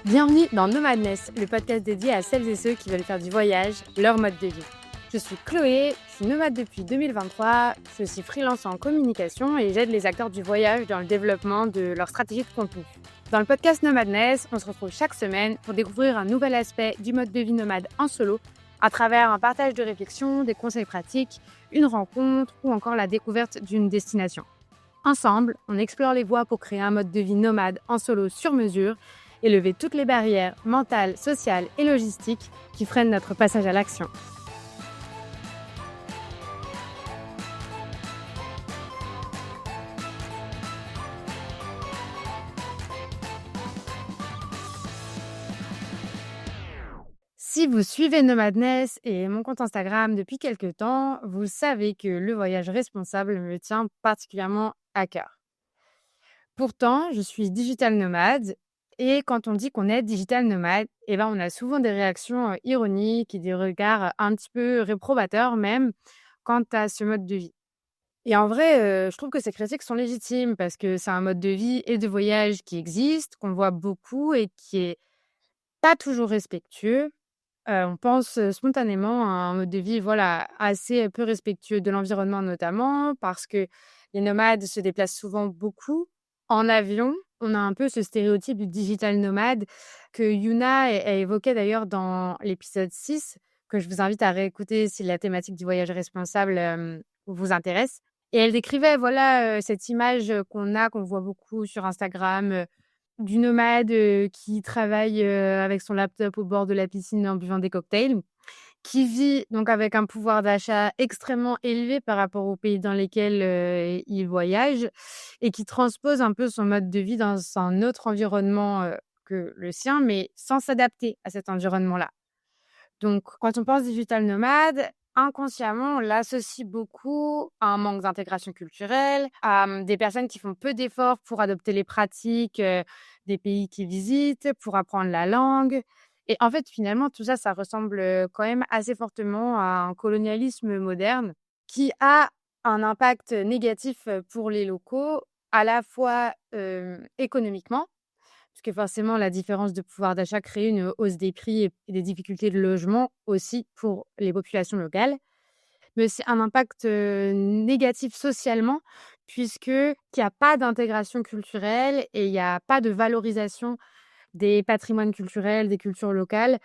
Bienvenue dans Nomadness, le podcast dédié à celles et ceux qui veulent faire du voyage leur mode de vie. Je suis Chloé, je suis nomade depuis 2023, je suis aussi freelance en communication et j'aide les acteurs du voyage dans le développement de leur stratégie de contenu. Dans le podcast Nomadness, on se retrouve chaque semaine pour découvrir un nouvel aspect du mode de vie nomade en solo à travers un partage de réflexions, des conseils pratiques, une rencontre ou encore la découverte d'une destination. Ensemble, on explore les voies pour créer un mode de vie nomade en solo sur mesure et lever toutes les barrières mentales, sociales et logistiques qui freinent notre passage à l'action. Si vous suivez Nomadness et mon compte Instagram depuis quelques temps, vous savez que le voyage responsable me tient particulièrement à cœur. Pourtant, je suis digital nomade et quand on dit qu'on est digital nomade, on a souvent des réactions ironiques et des regards un petit peu réprobateurs même quant à ce mode de vie. Et en vrai, je trouve que ces critiques sont légitimes parce que c'est un mode de vie et de voyage qui existe, qu'on voit beaucoup et qui est pas toujours respectueux. On pense, spontanément à un mode de vie, voilà, assez peu respectueux de l'environnement notamment, parce que les nomades se déplacent souvent beaucoup en avion. On a un peu ce stéréotype du digital nomade que Yuna a évoqué d'ailleurs dans l'épisode 6, que je vous invite à réécouter si la thématique du voyage responsable, vous intéresse. Et elle décrivait, voilà, cette image, qu'on voit beaucoup sur Instagram, du nomade, qui travaille, avec son laptop au bord de la piscine en buvant des cocktails, qui vit donc avec un pouvoir d'achat extrêmement élevé par rapport aux pays dans lesquels, il voyage et qui transpose un peu son mode de vie dans un autre environnement, que le sien, mais sans s'adapter à cet environnement-là. Donc quand on pense digital nomade, inconsciemment, on l'associe beaucoup à un manque d'intégration culturelle, à, des personnes qui font peu d'efforts pour adopter les pratiques, des pays qu'ils visitent, pour apprendre la langue et en fait, finalement, tout ça, ça ressemble, quand même assez fortement à un colonialisme moderne qui a un impact négatif, pour les locaux, à la fois, économiquement parce que forcément, la différence de pouvoir d'achat crée une hausse des prix et des difficultés de logement aussi pour les populations locales. Mais c'est un impact, négatif socialement puisqu'il y a pas d'intégration culturelle et il y a pas de valorisation des patrimoines culturels, des cultures locales,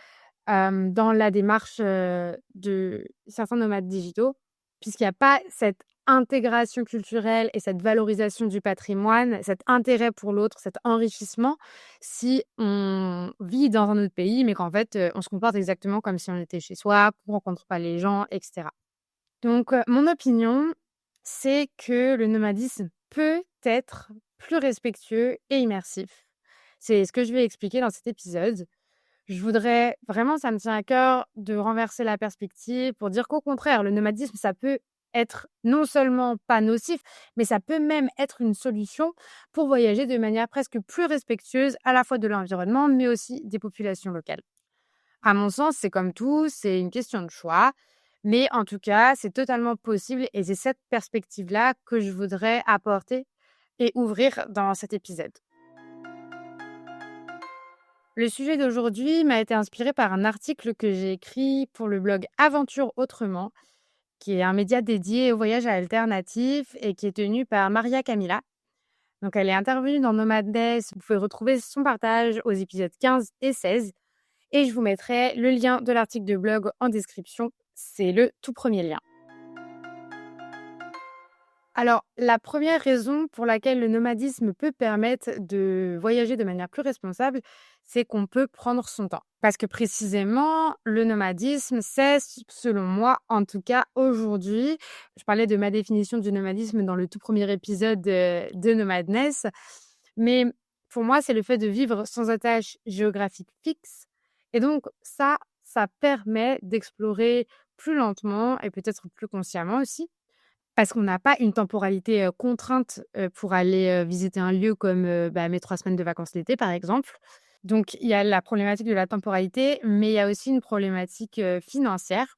dans la démarche, de certains nomades digitaux, puisqu'il y a pas cette intégration culturelle et cette valorisation du patrimoine, cet intérêt pour l'autre, cet enrichissement, si on vit dans un autre pays, mais qu'en fait, on se comporte exactement comme si on était chez soi, qu'on rencontre pas les gens et cetera. Donc, mon opinion, c'est que le nomadisme peut être plus respectueux et immersif. C'est ce que je vais expliquer dans cet épisode. Je voudrais vraiment, ça me tient à cœur de renverser la perspective pour dire qu'au contraire, le nomadisme, ça peut être non seulement pas nocif, mais ça peut même être une solution pour voyager de manière presque plus respectueuse à la fois de l'environnement, mais aussi des populations locales. À mon sens, c'est comme tout, c'est une question de choix, mais en tout cas, c'est totalement possible et c'est cette perspective-là que je voudrais apporter et ouvrir dans cet épisode. Le sujet d'aujourd'hui m'a été inspiré par un article que j'ai écrit pour le blog Aventure Autrement, qui est un média dédié au voyage alternatif et qui est tenu par Maria Camilla. Donc, elle est intervenue dans Nomadness. Vous pouvez retrouver son partage aux épisodes 15 et 16. Et je vous mettrai le lien de l'article de blog en description. C'est le tout premier lien. Alors, la première raison pour laquelle le nomadisme peut permettre de voyager de manière plus responsable, c'est qu'on peut prendre son temps. Parce que précisément, le nomadisme, c'est, selon moi, en tout cas aujourd'hui, je parlais de ma définition du nomadisme dans le tout premier épisode de Nomadness, mais pour moi, c'est le fait de vivre sans attache géographique fixe. Et donc, ça permet d'explorer plus lentement et peut-être plus consciemment aussi parce qu'on n'a pas une temporalité, contrainte, pour aller, visiter un lieu comme, mes 3 semaines de vacances l'été, par exemple. Donc il y a la problématique de la temporalité, mais il y a aussi une problématique, financière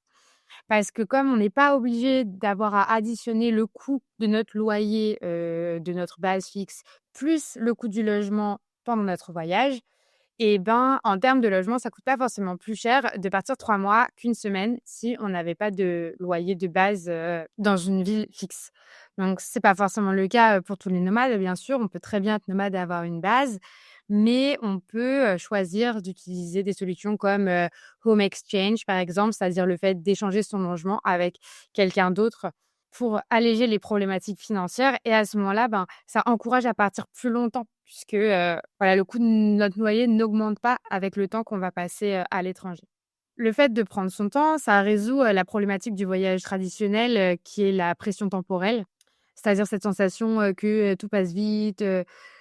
Parce que comme on n'est pas obligé d'avoir à additionner le coût de notre loyer, de notre base fixe, plus le coût du logement pendant notre voyage, et ben, en termes de logement, ça coûte pas forcément plus cher de partir 3 mois qu'une semaine si on n'avait pas de loyer de base, dans une ville fixe. Donc c'est pas forcément le cas, pour tous les nomades, bien sûr. On peut très bien être nomade et avoir une base, mais on peut, choisir d'utiliser des solutions comme, home exchange, par exemple, c'est-à-dire le fait d'échanger son logement avec quelqu'un d'autre pour alléger les problématiques financières et à ce moment-là, ben, ça encourage à partir plus longtemps puisque, voilà, le coût de notre loyer n'augmente pas avec le temps qu'on va passer, à l'étranger. Le fait de prendre son temps, ça résout, la problématique du voyage traditionnel, qui est la pression temporelle. C'est-à-dire cette sensation, que, tout passe vite,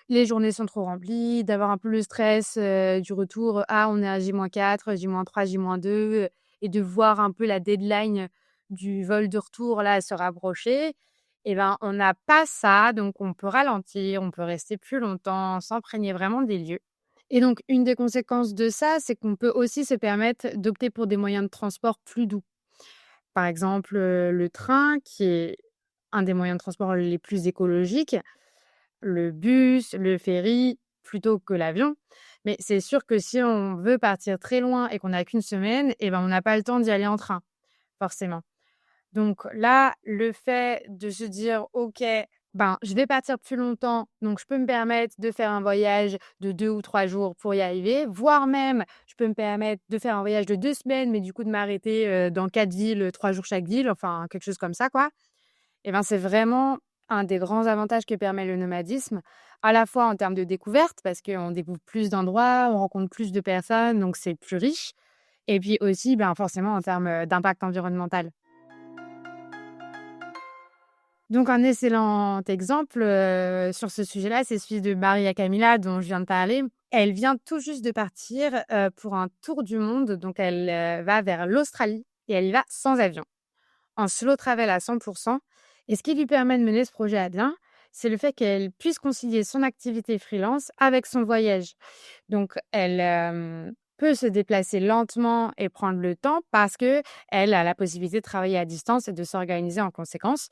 les journées sont trop remplies, d'avoir un peu le stress, du retour, ah, on est à J-4, J-3, J-2 et de voir un peu la deadline du vol de retour là se rapprocher. Et ben, on n'a pas ça, donc on peut ralentir, on peut rester plus longtemps, s'imprégner vraiment des lieux. Et donc une des conséquences de ça, c'est qu'on peut aussi se permettre d'opter pour des moyens de transport plus doux. Par exemple, le train qui est un des moyens de transport les plus écologiques, le bus, le ferry, plutôt que l'avion. Mais c'est sûr que si on veut partir très loin et qu'on n'a qu'une semaine, et ben, on n'a pas le temps d'y aller en train, forcément. Donc là, le fait de se dire: «OK, ben, je vais partir plus longtemps, donc je peux me permettre de faire un voyage de 2 ou 3 jours pour y arriver», voire même, je peux me permettre de faire un voyage de 2 semaines, mais du coup de m'arrêter, dans 4 villes, 3 jours chaque ville, enfin quelque chose comme ça, quoi. Et ben, c'est vraiment un des grands avantages que permet le nomadisme, à la fois en termes de découverte, parce qu'on découvre plus d'endroits, on rencontre plus de personnes, donc c'est plus riche et puis aussi, ben, forcément en termes, d'impact environnemental. Donc un excellent exemple, sur ce sujet-là, c'est celui de Maria Camila dont je viens de parler. Elle vient tout juste de partir, pour un tour du monde, donc elle, va vers l'Australie et elle y va sans avion, en slow travel à 100. Et ce qui lui permet de mener ce projet à bien, c'est le fait qu'elle puisse concilier son activité freelance avec son voyage. Donc elle, peut se déplacer lentement et prendre le temps parce que elle a la possibilité de travailler à distance et de s'organiser en conséquence.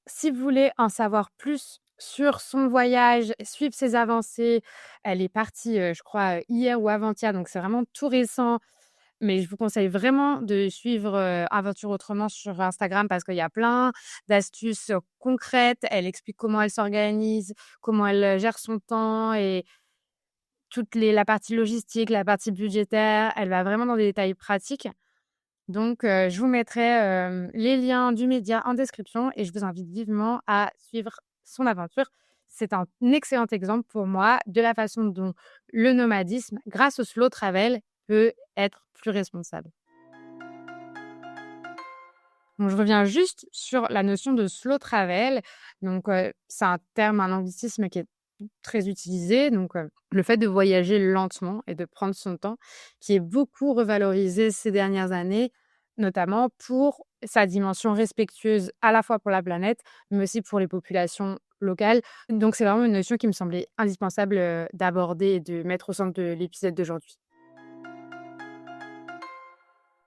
Si vous voulez en savoir plus sur son voyage, suivre ses avancées, elle est partie, je crois, hier ou avant-hier, donc c'est vraiment tout récent. Mais je vous conseille vraiment de suivre, Aventure Autrement sur Instagram parce qu'il y a plein d'astuces, concrètes. Elle explique comment elle s'organise, comment elle, gère son temps et toute la partie logistique, la partie budgétaire. Elle va vraiment dans des détails pratiques. Donc, je vous mettrai, les liens du média en description et je vous invite vivement à suivre son aventure. C'est un excellent exemple pour moi de la façon dont le nomadisme, grâce au slow travel, peut être plus responsable. Donc je reviens juste sur la notion de slow travel. Donc, c'est un terme, un anglicisme qui est très utilisé. Donc, le fait de voyager lentement et de prendre son temps, qui est beaucoup revalorisé ces dernières années, notamment pour sa dimension respectueuse à la fois pour la planète, mais aussi pour les populations locales. Donc c'est vraiment une notion qui me semblait indispensable, d'aborder et de mettre au centre de l'épisode d'aujourd'hui.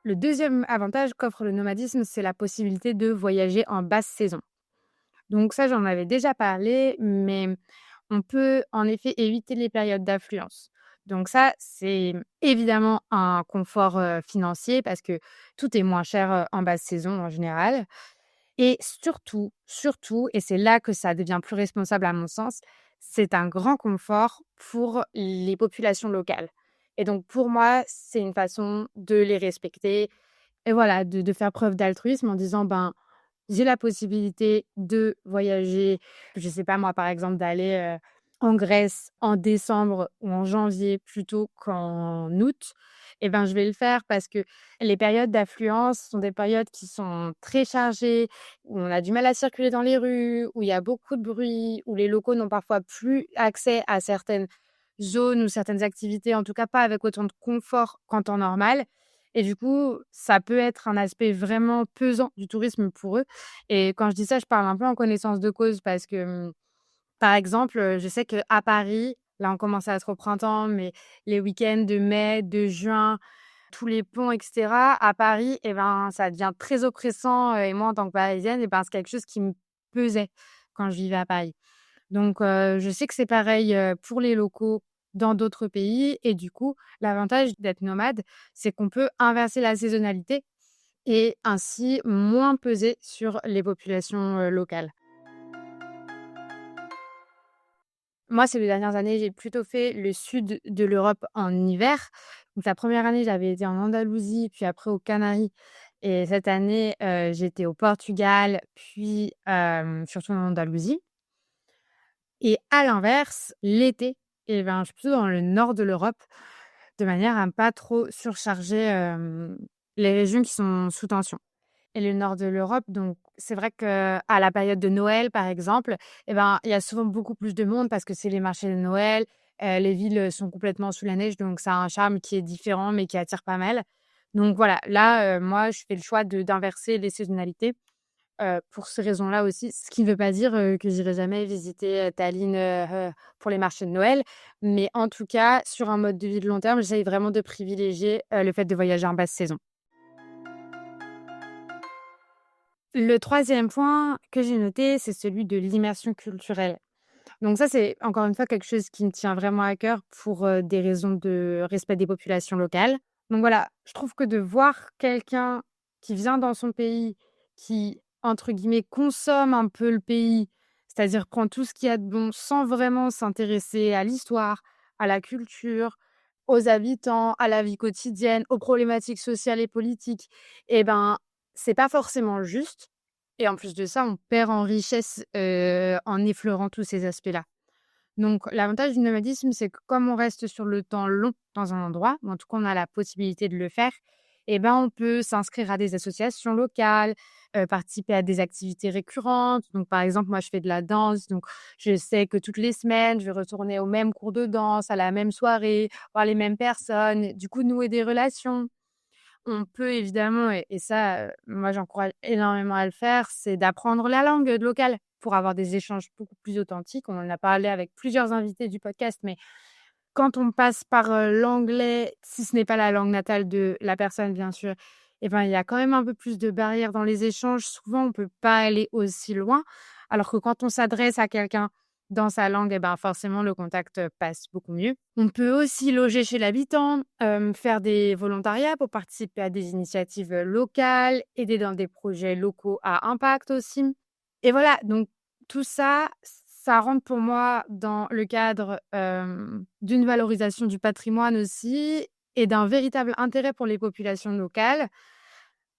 Le deuxième avantage qu'offre le nomadisme, c'est la possibilité de voyager en basse saison. Donc ça, j'en avais déjà parlé, mais on peut en effet éviter les périodes d'affluence. Donc ça, c'est évidemment un confort, financier parce que tout est moins cher, en basse saison en général et surtout et c'est là que ça devient plus responsable à mon sens, c'est un grand confort pour les populations locales et donc pour moi, c'est une façon de les respecter et voilà, de faire preuve d'altruisme en disant: «Ben, j'ai la possibilité de voyager, je sais pas moi, par exemple, d'aller, en Grèce en décembre ou en janvier plutôt qu'en août et ben, je vais le faire parce que les périodes d'affluence sont des périodes qui sont très chargées, où on a du mal à circuler dans les rues, où il y a beaucoup de bruit, où les locaux n'ont parfois plus accès à certaines zones ou certaines activités, en tout cas pas avec autant de confort qu'en temps normal et du coup, ça peut être un aspect vraiment pesant du tourisme pour eux et quand je dis ça, je parle un peu en connaissance de cause parce que, par exemple, je sais qu'à Paris, là, on commence à être au printemps, mais les week-ends de mai, de juin, tous les ponts et cetera. À Paris et ben, ça devient très oppressant, et moi en tant que Parisienne et ben, c'est quelque chose qui me pesait quand je vivais à Paris. Donc je sais que c'est pareil, pour les locaux dans d'autres pays et du coup, l'avantage d'être nomade, c'est qu'on peut inverser la saisonnalité et ainsi moins peser sur les populations, locales. Moi, ces 2 dernières années, j'ai plutôt fait le sud de l'Europe en hiver. Donc la première année, j'avais été en Andalousie, puis après aux Canaries et cette année, j'étais au Portugal, puis, surtout en Andalousie et à l'inverse, l'été et ben, je suis plutôt dans le nord de l'Europe, de manière à ne pas trop surcharger, les régions qui sont sous tension. Et le nord de l'Europe, donc c'est vrai qu'à la période de Noël, par exemple, et ben, il y a souvent beaucoup plus de monde parce que c'est les marchés de Noël, les villes, sont complètement sous la neige, donc ça a un charme qui est différent, mais qui attire pas mal. Donc voilà, là, moi, je fais le choix d'inverser les saisonnalités, pour ces raisons-là aussi. Ce qui ne veut pas dire, que j'irai jamais visiter, Tallinn, pour les marchés de Noël, mais en tout cas, sur un mode de vie de long terme, j'essaye vraiment de privilégier, le fait de voyager en basse saison. Le troisième point que j'ai noté, c'est celui de l'immersion culturelle. Donc ça, c'est encore une fois quelque chose qui me tient vraiment à cœur pour, des raisons de respect des populations locales. Donc voilà, je trouve que de voir quelqu'un qui vient dans son pays, qui, entre guillemets, «consomme» un peu le pays, c'est-à-dire prend tout ce qu'il y a de bon sans vraiment s'intéresser à l'histoire, à la culture, aux habitants, à la vie quotidienne, aux problématiques sociales et politiques et ben, c'est pas forcément juste et en plus de ça, on perd en richesse, en effleurant tous ces aspects-là. Donc l'avantage du nomadisme, c'est que comme on reste sur le temps long dans un endroit, ou en tout cas on a la possibilité de le faire, et ben, on peut s'inscrire à des associations locales, participer à des activités récurrentes. Donc par exemple, moi je fais de la danse, donc je sais que toutes les semaines, je vais retourner au même cours de danse, à la même soirée, voir les mêmes personnes, du coup nouer des relations. On peut évidemment et ça, moi j'encourage énormément à le faire, c'est d'apprendre la langue, locale pour avoir des échanges beaucoup plus authentiques. On en a parlé avec plusieurs invités du podcast, mais quand on passe par, l'anglais, si ce n'est pas la langue natale de la personne bien sûr, et ben, il y a quand même un peu plus de barrières dans les échanges. Souvent, on peut pas aller aussi loin, alors que quand on s'adresse à quelqu'un dans sa langue et ben, forcément le contact, passe beaucoup mieux. On peut aussi loger chez l'habitant, faire des volontariats pour participer à des initiatives, locales, aider dans des projets locaux à impact aussi et voilà, donc tout ça, ça rentre pour moi dans le cadre, d'une valorisation du patrimoine aussi et d'un véritable intérêt pour les populations locales.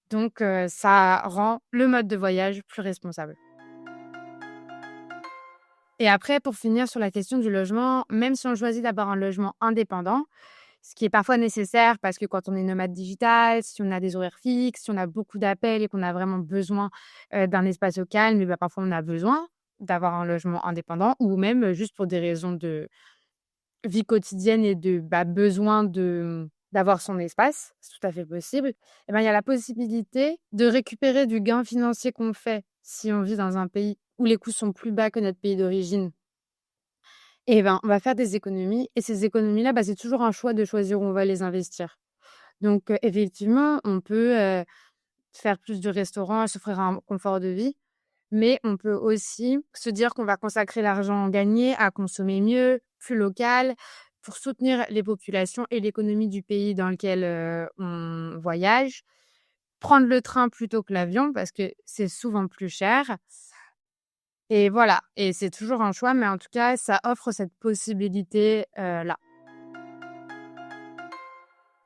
Donc ça rend le mode de voyage plus responsable. Et après, pour finir sur la question du logement, même si on choisit d'avoir un logement indépendant, ce qui est parfois nécessaire parce que quand on est nomade digital, si on a des horaires fixes, si on a beaucoup d'appels et qu'on a vraiment besoin, d'un espace au calme et bah, parfois on a besoin d'avoir un logement indépendant ou même, juste pour des raisons de vie quotidienne et de, bah, besoin d'avoir son espace, c'est tout à fait possible. Et ben, il y a la possibilité de récupérer du gain financier qu'on fait si on vit dans un pays où les coûts sont plus bas que notre pays d'origine et ben, on va faire des économies et ces économies-là, bah, c'est toujours un choix de choisir où on va les investir. Donc, effectivement, on peut, faire plus de restaurants, s'offrir un confort de vie, mais on peut aussi se dire qu'on va consacrer l'argent gagné à consommer mieux, plus local, pour soutenir les populations et l'économie du pays dans lequel, on voyage. Prendre le train plutôt que l'avion parce que c'est souvent plus cher et voilà et c'est toujours un choix, mais en tout cas, ça offre cette possibilité, là.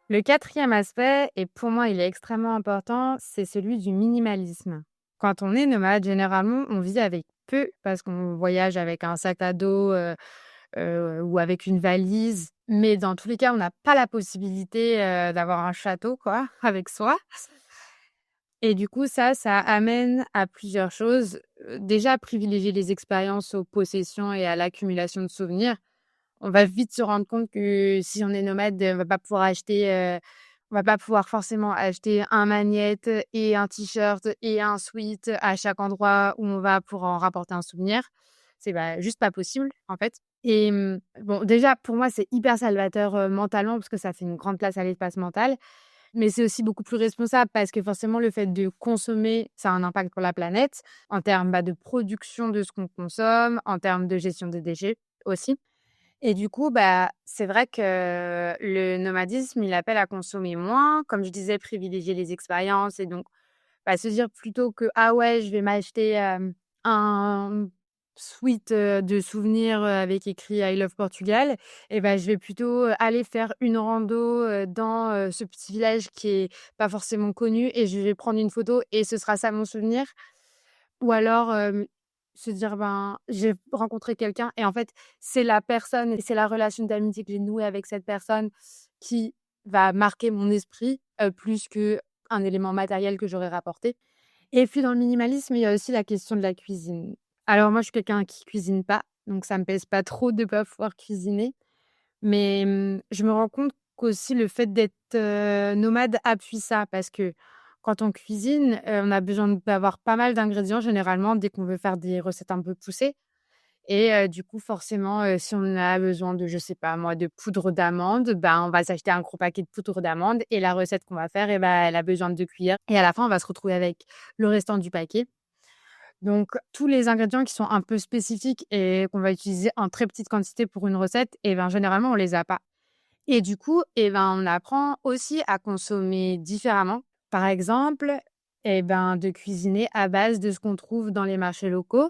Le quatrième aspect et pour moi, il est extrêmement important, c'est celui du minimalisme. Quand on est nomade, généralement, on vit avec peu parce qu'on voyage avec un sac à dos, ou avec une valise, mais dans tous les cas, on n'a pas la possibilité, d'avoir un château quoi, avec soi et du coup ça amène à plusieurs choses. Déjà privilégier les expériences aux possessions et à l'accumulation de souvenirs. On va vite se rendre compte que si on est nomade, on va pas pouvoir forcément acheter un magnète et un t-shirt et un sweat à chaque endroit où on va pour en rapporter un souvenir. C'est, bah, juste pas possible, en fait et bon, déjà, pour moi, c'est hyper salvateur, mentalement parce que ça fait une grande place à l'espace mental. Mais c'est aussi beaucoup plus responsable parce que forcément le fait de consommer, ça a un impact pour la planète en termes, de production de ce qu'on consomme, en termes de gestion des déchets aussi. Et du coup, c'est vrai que le nomadisme, il appelle à consommer moins. Comme je disais, privilégier les expériences et donc, se dire plutôt que: «Ah ouais, je vais m'acheter, un sweat, de souvenirs, avec écrit I love Portugal» et je vais plutôt, aller faire une rando, dans, ce petit village qui est pas forcément connu et je vais prendre une photo et ce sera ça mon souvenir. Ou alors, se dire: j'ai rencontré quelqu'un et en fait, c'est la personne et c'est la relation d'amitié que j'ai nouée avec cette personne qui va marquer mon esprit, plus qu'un élément matériel que j'aurais rapporté. Et puis dans le minimalisme, il y a aussi la question de la cuisine. Alors moi, je suis quelqu'un qui cuisine pas, donc ça me pèse pas trop de pas pouvoir cuisiner. Mais, je me rends compte qu'aussi le fait d'être, nomade appuie ça parce que quand on cuisine, on a besoin d'avoir pas mal d'ingrédients généralement dès qu'on veut faire des recettes un peu poussées et du coup forcément, si on a besoin de, je sais pas moi, de poudre d'amande, on va s'acheter un gros paquet de poudre d'amande et la recette qu'on va faire elle a besoin de 2 cuillères et à la fin on va se retrouver avec le restant du paquet. Donc tous les ingrédients qui sont un peu spécifiques et qu'on va utiliser en très petite quantité pour une recette généralement on les a pas. Et du coup, on apprend aussi à consommer différemment. Par exemple, de cuisiner à base de ce qu'on trouve dans les marchés locaux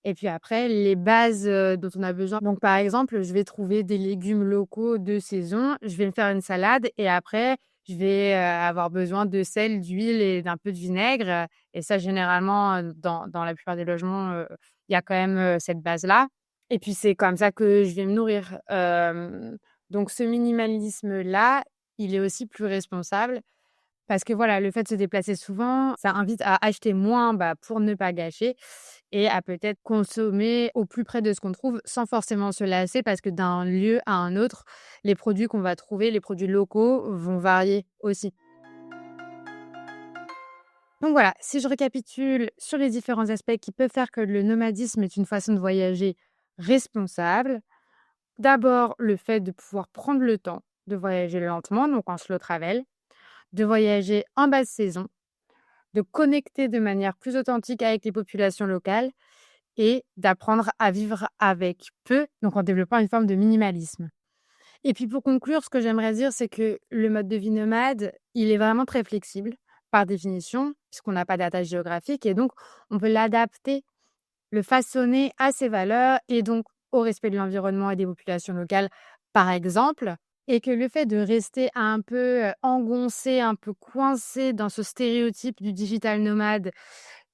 et puis après les bases, dont on a besoin. Donc par exemple, je vais trouver des légumes locaux de saison, je vais me faire une salade et après je vais, avoir besoin de sel, d'huile et d'un peu de vinaigre, et ça généralement, dans la plupart des logements, il y a quand même, cette base-là et puis c'est comme ça que je vais me nourrir. Donc ce minimalisme-là, il est aussi plus responsable parce que voilà, le fait de se déplacer souvent, ça invite à acheter moins, pour ne pas gâcher et à peut-être consommer au plus près de ce qu'on trouve sans forcément se lasser parce que d'un lieu à un autre, les produits qu'on va trouver, les produits locaux vont varier aussi. Donc voilà, si je récapitule sur les différents aspects qui peuvent faire que le nomadisme est une façon de voyager responsable. D'abord, le fait de pouvoir prendre le temps de voyager lentement, donc en slow travel, de voyager en basse saison, de connecter de manière plus authentique avec les populations locales et d'apprendre à vivre avec peu, donc en développant une forme de minimalisme. Et puis pour conclure, ce que j'aimerais dire, c'est que le mode de vie nomade, il est vraiment très flexible par définition, puisqu'on n'a pas d'attache géographique et donc on peut l'adapter, le façonner à ses valeurs et donc au respect de l'environnement et des populations locales, par exemple. Et que le fait de rester un peu, engoncé, un peu coincé dans ce stéréotype du digital nomade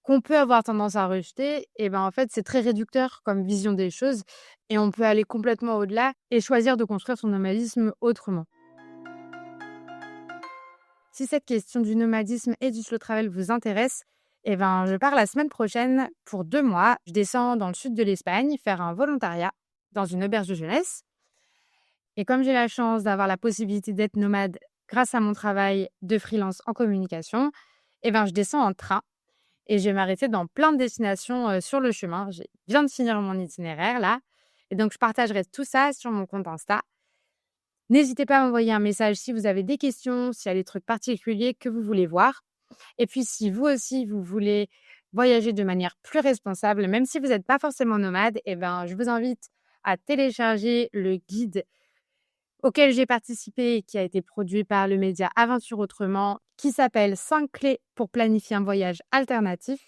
qu'on peut avoir tendance à rejeter en fait, c'est très réducteur comme vision des choses et on peut aller complètement au-delà et choisir de construire son nomadisme autrement. Si cette question du nomadisme et du slow travel vous intéresse, je pars la semaine prochaine pour 2 mois. Je descends dans le sud de l'Espagne faire un volontariat dans une auberge de jeunesse. Et comme j'ai la chance d'avoir la possibilité d'être nomade grâce à mon travail de freelance en communication, je descends en train et je vais m'arrêter dans plein de destinations sur le chemin. Je viens de finir mon itinéraire là. Et donc, je partagerai tout ça sur mon compte Insta. N'hésitez pas à m'envoyer un message si vous avez des questions, s'il y a des trucs particuliers que vous voulez voir. Et puis, si vous aussi, vous voulez voyager de manière plus responsable, même si vous n'êtes pas forcément nomade, je vous invite à télécharger le guide auquel j'ai participé et qui a été produit par le média Aventure Autrement, qui s'appelle 5 clés pour planifier un voyage alternatif.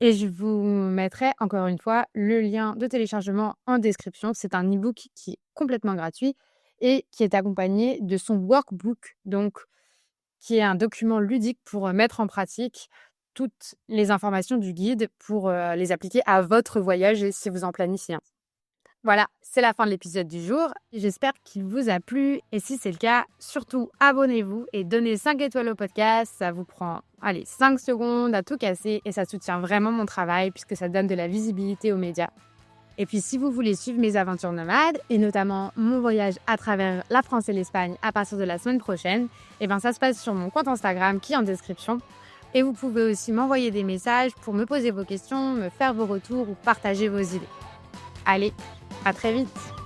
Et je vous mettrai encore une fois le lien de téléchargement en description. C'est un e-book qui est complètement gratuit et qui est accompagné de son workbook, donc qui est un document ludique pour mettre en pratique toutes les informations du guide pour les appliquer à votre voyage et si vous en planifiez un. Voilà, c'est la fin de l'épisode du jour. J'espère qu'il vous a plu et si c'est le cas, surtout abonnez-vous et donnez 5 étoiles au podcast. Ça vous prend, 5 secondes à tout casser et ça soutient vraiment mon travail puisque ça donne de la visibilité aux médias. Et puis si vous voulez suivre mes aventures nomades et notamment mon voyage à travers la France et l'Espagne à partir de la semaine prochaine, ça se passe sur mon compte Instagram qui est en description. Et vous pouvez aussi m'envoyer des messages pour me poser vos questions, me faire vos retours ou partager vos idées. Allez, à très vite!